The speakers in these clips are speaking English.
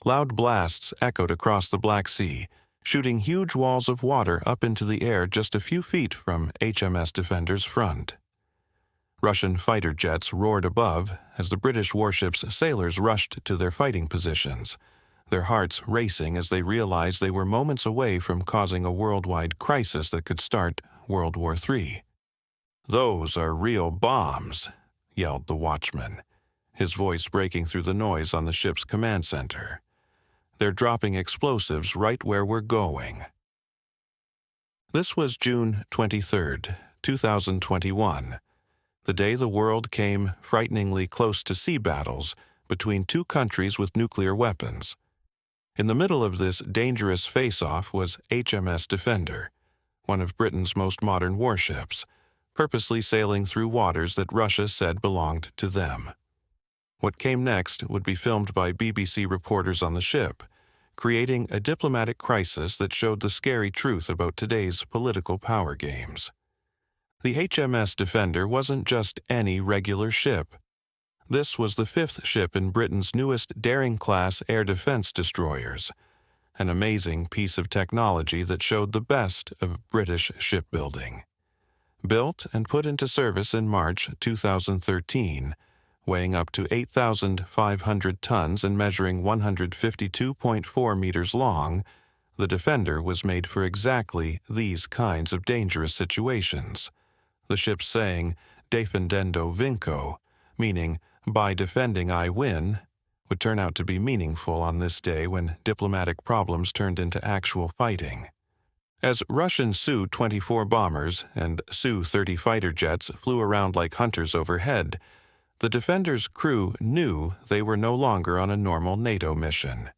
Loud blasts echoed across the Black Sea, shooting huge walls of water up into the air just a few feet from HMS Defender's front. Russian fighter jets roared above as the British warship's sailors rushed to their fighting positions, their hearts racing as they realized they were moments away from causing a worldwide crisis that could start World War III. "Those are real bombs," yelled the watchman, his voice breaking through the noise on the ship's command center. "They're dropping explosives right where we're going." This was June 23, 2021, the day the world came frighteningly close to sea battles between two countries with nuclear weapons. In the middle of this dangerous face-off was HMS Defender, one of Britain's most modern warships, purposely sailing through waters that Russia said belonged to them. What came next would be filmed by BBC reporters on the ship, creating a diplomatic crisis that showed the scary truth about today's political power games. The HMS Defender wasn't just any regular ship. This was the fifth ship in Britain's newest Daring-class air defense destroyers, an amazing piece of technology that showed the best of British shipbuilding. Built and put into service in March 2013, weighing up to 8,500 tons and measuring 152.4 meters long, the Defender was made for exactly these kinds of dangerous situations. The ship's saying, "Defendendo vinco," meaning, "by defending I win," would turn out to be meaningful on this day when diplomatic problems turned into actual fighting. As Russian Su-24 bombers and Su-30 fighter jets flew around like hunters overhead, the Defender's crew knew they were no longer on a normal NATO mission.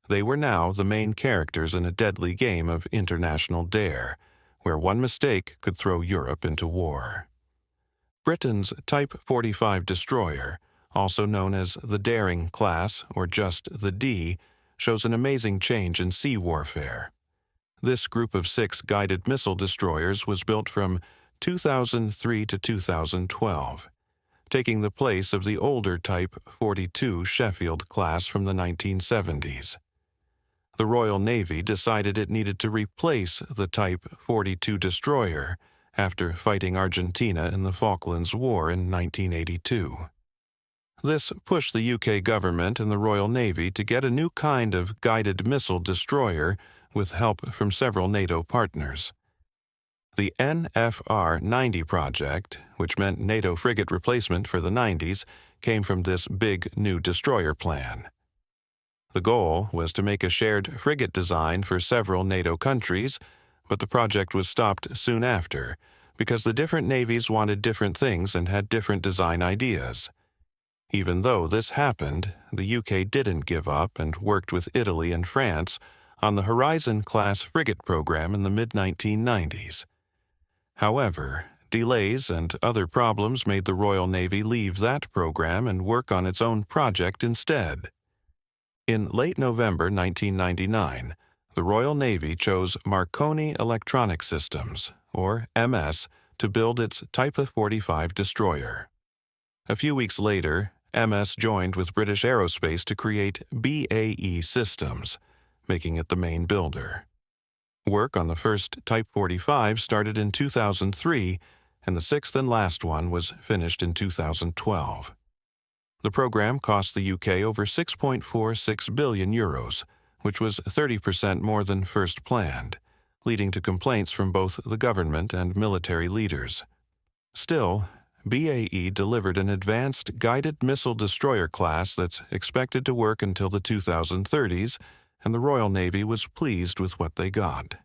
They were now the main characters in a deadly game of international dare, where one mistake could throw Europe into war. Britain's Type 45 destroyer, also known as the Daring class or just the D, shows an amazing change in sea warfare. This group of 6 guided missile destroyers was built from 2003 to 2012, taking the place of the older Type 42 Sheffield class from the 1970s. The Royal Navy decided it needed to replace the Type 42 destroyer after fighting Argentina in the Falklands War in 1982. This pushed the UK government and the Royal Navy to get a new kind of guided missile destroyer with help from several NATO partners. The NFR-90 project, which meant NATO frigate replacement for the 90s, came from this big new destroyer plan. The goal was to make a shared frigate design for several NATO countries, but the project was stopped soon after because the different navies wanted different things and had different design ideas. Even though this happened, the UK didn't give up and worked with Italy and France on the Horizon-class frigate program in the mid-1990s. However, delays and other problems made the Royal Navy leave that program and work on its own project instead. In late November 1999, the Royal Navy chose Marconi Electronic Systems, or MS, to build its Type 45 destroyer. A few weeks later, MS joined with British Aerospace to create BAE Systems, making it the main builder. Work on the first Type 45 started in 2003, and the sixth and last one was finished in 2012. The program cost the UK over €6.46 billion, which was 30% more than first planned, leading to complaints from both the government and military leaders. Still, BAE delivered an advanced guided missile destroyer class that's expected to work until the 2030s, and the Royal Navy was pleased with what they got.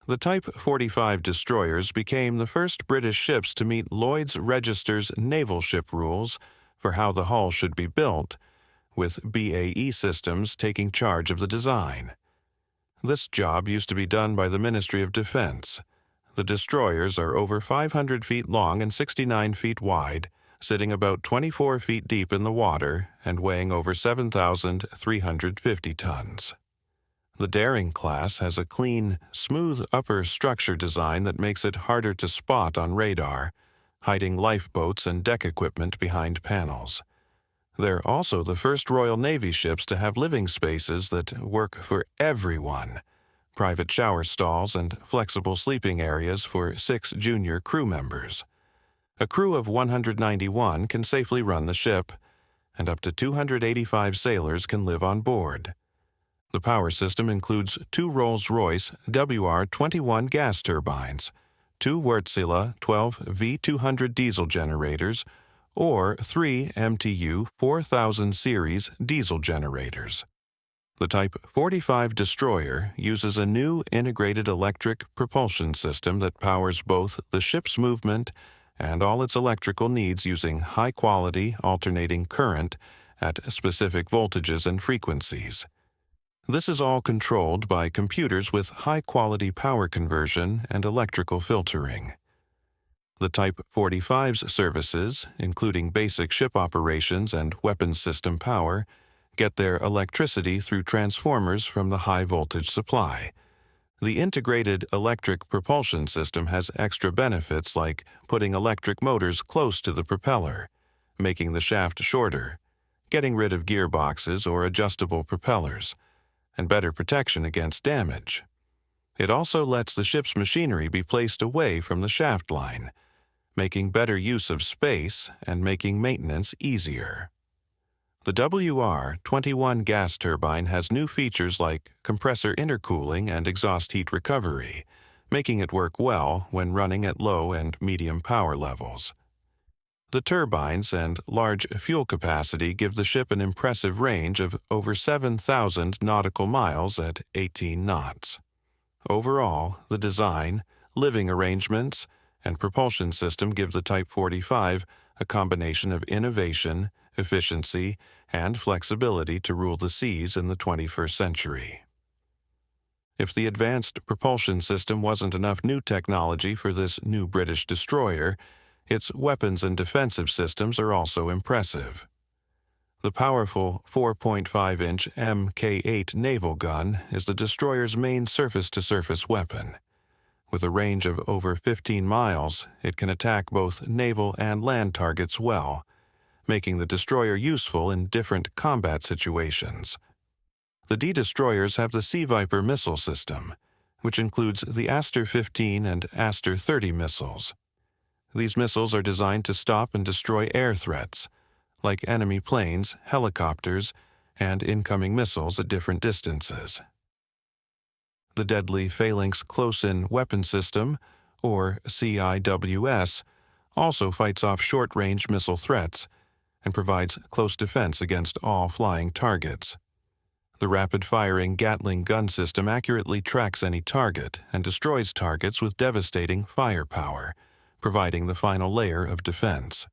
The Type 45 destroyers became the first British ships to meet Lloyd's Register's naval ship rules for how the hull should be built, with BAE Systems taking charge of the design. This job used to be done by the Ministry of Defense. The destroyers are over 500 feet long and 69 feet wide, sitting about 24 feet deep in the water and weighing over 7,350 tons. The Daring class has a clean, smooth upper structure design that makes it harder to spot on radar, hiding lifeboats and deck equipment behind panels. They're also the first Royal Navy ships to have living spaces that work for everyone, private shower stalls and flexible sleeping areas for 6 junior crew members. A crew of 191 can safely run the ship, and up to 285 sailors can live on board. The power system includes 2 Rolls-Royce WR21 gas turbines, 2 Wärtsilä 12 V200 diesel generators, or 3 MTU 4000 series diesel generators. The Type 45 destroyer uses a new integrated electric propulsion system that powers both the ship's movement and all its electrical needs using high-quality alternating current at specific voltages and frequencies. This is all controlled by computers with high-quality power conversion and electrical filtering. The Type 45's services, including basic ship operations and weapons system power, get their electricity through transformers from the high-voltage supply. The integrated electric propulsion system has extra benefits like putting electric motors close to the propeller, making the shaft shorter, getting rid of gearboxes or adjustable propellers, and better protection against damage. It also lets the ship's machinery be placed away from the shaft line, making better use of space and making maintenance easier. The WR21 gas turbine has new features like compressor intercooling and exhaust heat recovery, making it work well when running at low and medium power levels. The turbines and large fuel capacity give the ship an impressive range of over 7,000 nautical miles at 18 knots. Overall, the design, living arrangements, and propulsion system give the Type 45 a combination of innovation, efficiency, and flexibility to rule the seas in the 21st century. If the advanced propulsion system wasn't enough new technology for this new British destroyer, its weapons and defensive systems are also impressive. The powerful 4.5-inch Mk8 naval gun is the destroyer's main surface-to-surface weapon. With a range of over 15 miles, it can attack both naval and land targets well, making the destroyer useful in different combat situations. The D-destroyers have the Sea Viper missile system, which includes the Aster-15 and Aster-30 missiles. These missiles are designed to stop and destroy air threats, like enemy planes, helicopters, and incoming missiles at different distances. The deadly Phalanx Close-In Weapon System, or CIWS, also fights off short-range missile threats and provides close defense against all flying targets. The rapid-firing Gatling gun system accurately tracks any target and destroys targets with devastating firepower, providing the final layer of defense.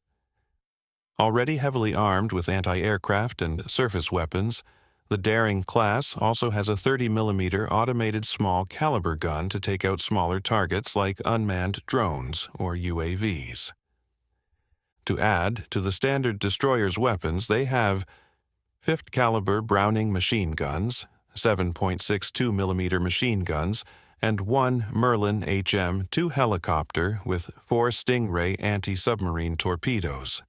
Already heavily armed with anti-aircraft and surface weapons, the Daring class also has a 30mm automated small caliber gun to take out smaller targets like unmanned drones or UAVs. To add to the standard destroyer's weapons, they have 5th caliber Browning machine guns, 7.62mm machine guns, and 1 Merlin HM-2 helicopter with 4 Stingray anti-submarine torpedoes.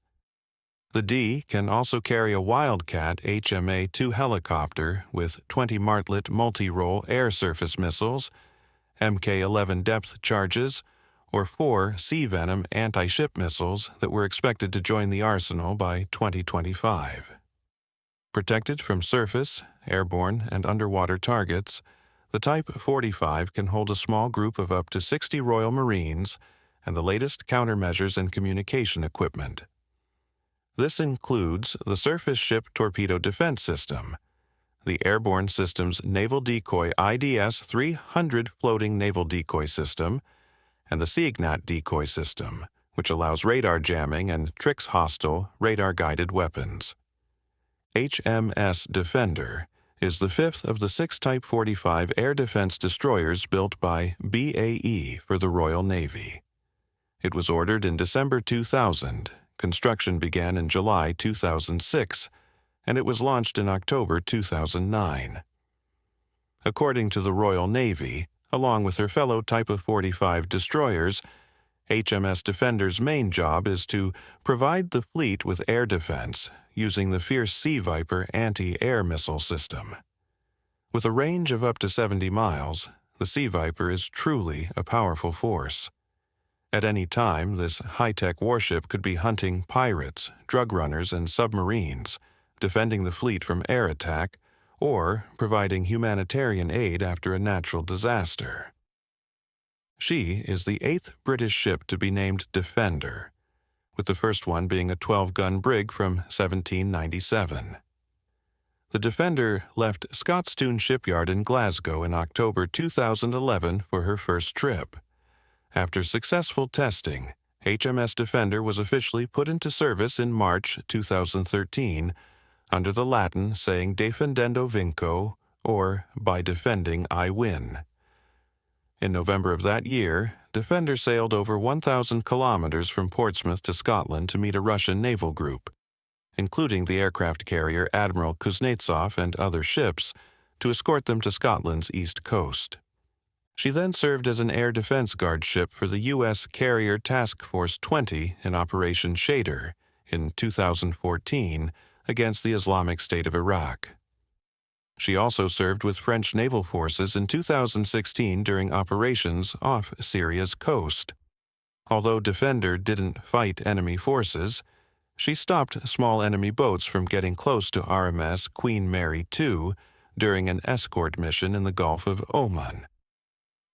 The D can also carry a Wildcat HMA-2 helicopter with 20 Martlet multi-role air surface missiles, Mk11 depth charges, or 4 Sea Venom anti-ship missiles that were expected to join the arsenal by 2025. Protected from surface, airborne, and underwater targets, the Type 45 can hold a small group of up to 60 Royal Marines and the latest countermeasures and communication equipment. This includes the Surface Ship Torpedo Defense System, the Airborne Systems Naval Decoy IDS-300 Floating Naval Decoy System, and the SIGINT Decoy System, which allows radar jamming and tricks hostile radar-guided weapons. HMS Defender is the 5th of the 6 Type 45 air defense destroyers built by BAE for the Royal Navy. It was ordered in December 2000. Construction began in July 2006, and it was launched in October 2009. According to the Royal Navy, along with her fellow Type 45 destroyers, HMS Defender's main job is to provide the fleet with air defense using the Fierce Sea Viper anti-air missile system. With a range of up to 70 miles, the Sea Viper is truly a powerful force. At any time, this high-tech warship could be hunting pirates, drug runners, and submarines, defending the fleet from air attack, or providing humanitarian aid after a natural disaster. She is the 8th British ship to be named Defender, with the first one being a 12-gun brig from 1797. The Defender left Scottstoun Shipyard in Glasgow in October 2011 for her first trip. After successful testing, HMS Defender was officially put into service in March 2013 under the Latin saying Defendendo Vinco, or By Defending I Win. In November of that year, Defender sailed over 1,000 kilometers from Portsmouth to Scotland to meet a Russian naval group, including the aircraft carrier Admiral Kuznetsov and other ships, to escort them to Scotland's east coast. She then served as an air defense guard ship for the U.S. Carrier Task Force 20 in Operation Shader in 2014 against the Islamic State of Iraq. She also served with French naval forces in 2016 during operations off Syria's coast. Although Defender didn't fight enemy forces, she stopped small enemy boats from getting close to RMS Queen Mary II during an escort mission in the Gulf of Oman.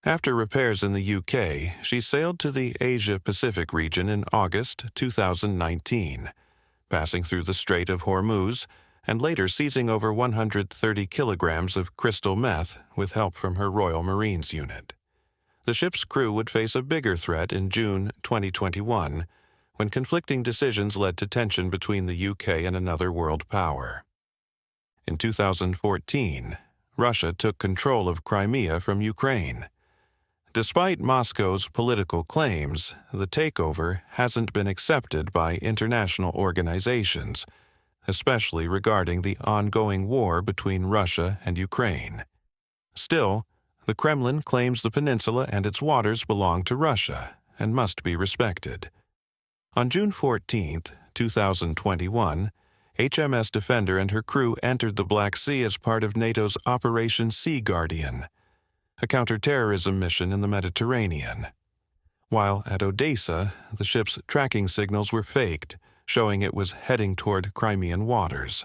After repairs in the UK, she sailed to the Asia-Pacific region in August 2019, passing through the Strait of Hormuz and later seizing over 130 kilograms of crystal meth with help from her Royal Marines unit. The ship's crew would face a bigger threat in June 2021, when conflicting decisions led to tension between the UK and another world power. In 2014, Russia took control of Crimea from Ukraine. Despite Moscow's political claims, the takeover hasn't been accepted by international organizations, especially regarding the ongoing war between Russia and Ukraine. Still, the Kremlin claims the peninsula and its waters belong to Russia and must be respected. On June 14, 2021, HMS Defender and her crew entered the Black Sea as part of NATO's Operation Sea Guardian, a counterterrorism mission in the Mediterranean. While at Odessa, the ship's tracking signals were faked, showing it was heading toward Crimean waters.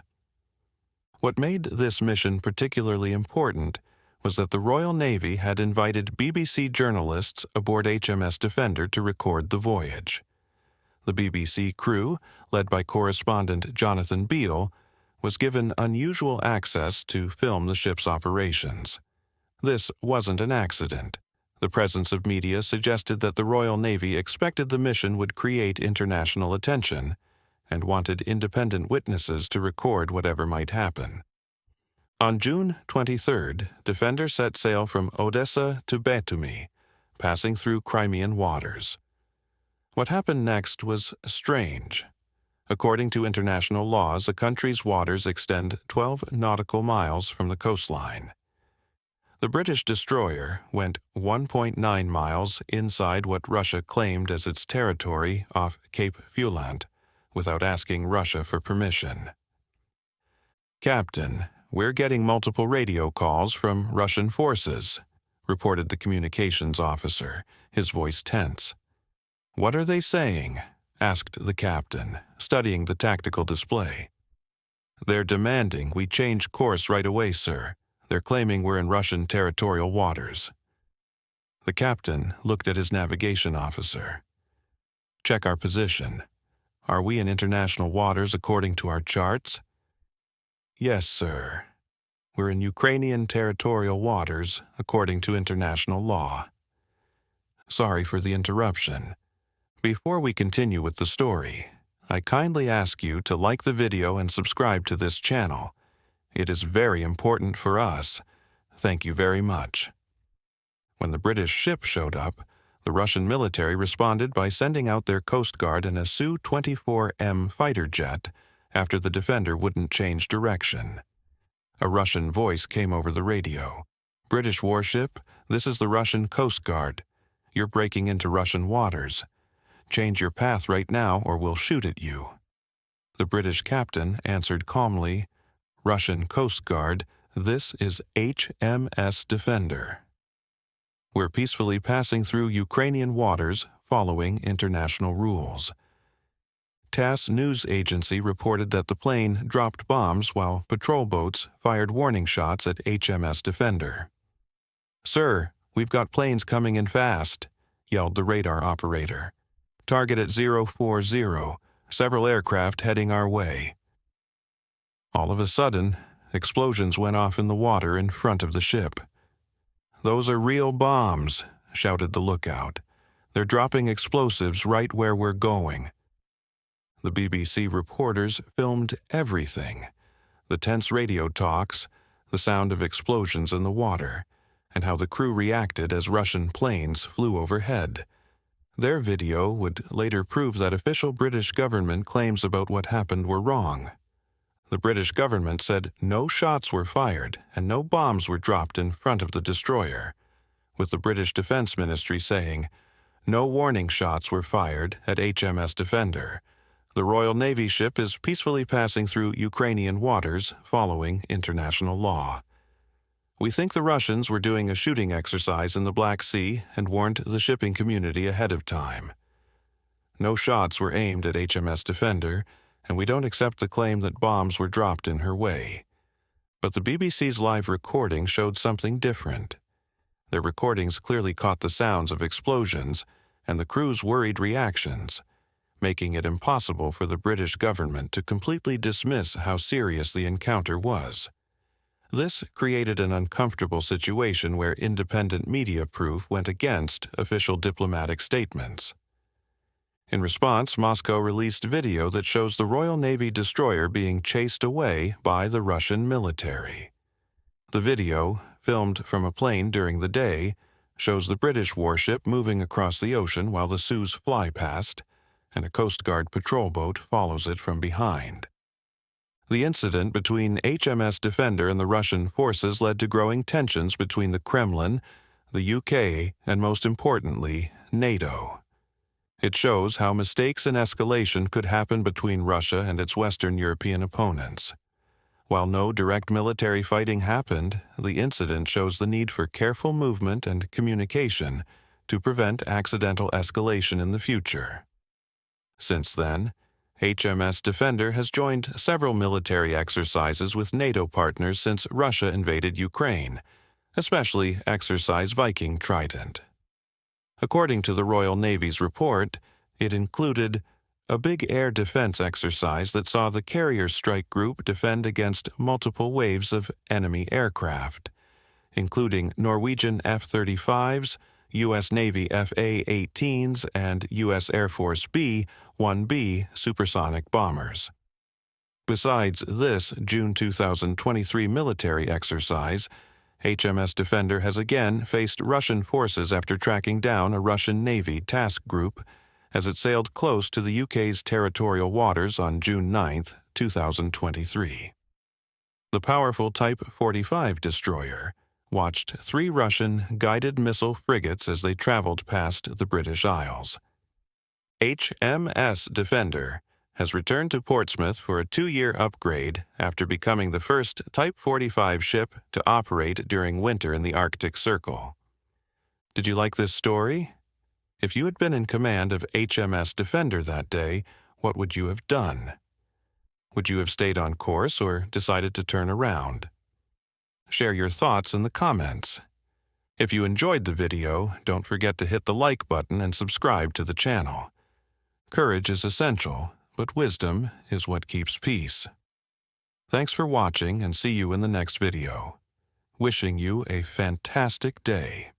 What made this mission particularly important was that the Royal Navy had invited BBC journalists aboard HMS Defender to record the voyage. The BBC crew, led by correspondent Jonathan Beale, was given unusual access to film the ship's operations. This wasn't an accident. The presence of media suggested that the Royal Navy expected the mission would create international attention and wanted independent witnesses to record whatever might happen. On June 23rd, Defender set sail from Odessa to Batumi, passing through Crimean waters. What happened next was strange. According to international laws, a country's waters extend 12 nautical miles from the coastline. The British destroyer went 1.9 miles inside what Russia claimed as its territory off Cape Fulant, without asking Russia for permission. "Captain, we're getting multiple radio calls from Russian forces," reported the communications officer, his voice tense. "What are they saying?" asked the captain, studying the tactical display. "They're demanding we change course right away, sir. They're claiming we're in Russian territorial waters." The captain looked at his navigation officer. "Check our position. Are we in international waters according to our charts?" "Yes, sir. We're in Ukrainian territorial waters according to international law." "Sorry for the interruption. Before we continue with the story, I kindly ask you to like the video and subscribe to this channel. It is very important for us. Thank you very much." When the British ship showed up, the Russian military responded by sending out their Coast Guard and a Su-24M fighter jet after the Defender wouldn't change direction. A Russian voice came over the radio. "British warship, this is the Russian Coast Guard. You're breaking into Russian waters. Change your path right now or we'll shoot at you." The British captain answered calmly, "Russian Coast Guard, this is HMS Defender. We're peacefully passing through Ukrainian waters following international rules." TASS news agency reported that the plane dropped bombs while patrol boats fired warning shots at HMS Defender. "Sir, we've got planes coming in fast," yelled the radar operator. "Target at 040, several aircraft heading our way." All of a sudden, explosions went off in the water in front of the ship. "Those are real bombs," shouted the lookout. "They're dropping explosives right where we're going." The BBC reporters filmed everything: the tense radio talks, the sound of explosions in the water, and how the crew reacted as Russian planes flew overhead. Their video would later prove that official British government claims about what happened were wrong. The British government said no shots were fired and no bombs were dropped in front of the destroyer, with the British Defence Ministry saying no warning shots were fired at HMS Defender. The Royal Navy ship is peacefully passing through Ukrainian waters following international law. "We think the Russians were doing a shooting exercise in the Black Sea and warned the shipping community ahead of time. No shots were aimed at HMS Defender, and we don't accept the claim that bombs were dropped in her way." But the BBC's live recording showed something different. Their recordings clearly caught the sounds of explosions and the crew's worried reactions, making it impossible for the British government to completely dismiss how serious the encounter was. This created an uncomfortable situation where independent media proof went against official diplomatic statements. In response, Moscow released video that shows the Royal Navy destroyer being chased away by the Russian military. The video, filmed from a plane during the day, shows the British warship moving across the ocean while the Suez fly past, and a Coast Guard patrol boat follows it from behind. The incident between HMS Defender and the Russian forces led to growing tensions between the Kremlin, the UK, and most importantly, NATO. It shows how mistakes and escalation could happen between Russia and its Western European opponents. While no direct military fighting happened, the incident shows the need for careful movement and communication to prevent accidental escalation in the future. Since then, HMS Defender has joined several military exercises with NATO partners since Russia invaded Ukraine, especially Exercise Viking Trident. According to the Royal Navy's report, it included a big air defense exercise that saw the Carrier Strike Group defend against multiple waves of enemy aircraft, including Norwegian F-35s, U.S. Navy F/A-18s, and U.S. Air Force B-1B supersonic bombers. Besides this June 2023 military exercise, HMS Defender has again faced Russian forces after tracking down a Russian Navy task group as it sailed close to the UK's territorial waters on June 9, 2023. The powerful Type 45 destroyer watched 3 Russian guided missile frigates as they traveled past the British Isles. HMS Defender has returned to Portsmouth for a 2-year upgrade after becoming the first Type 45 ship to operate during winter in the Arctic Circle. Did you like this story? If you had been in command of HMS Defender that day, what would you have done? Would you have stayed on course or decided to turn around? Share your thoughts in the comments. If you enjoyed the video, don't forget to hit the like button and subscribe to the channel. Courage is essential, but wisdom is what keeps peace. Thanks for watching and see you in the next video. Wishing you a fantastic day.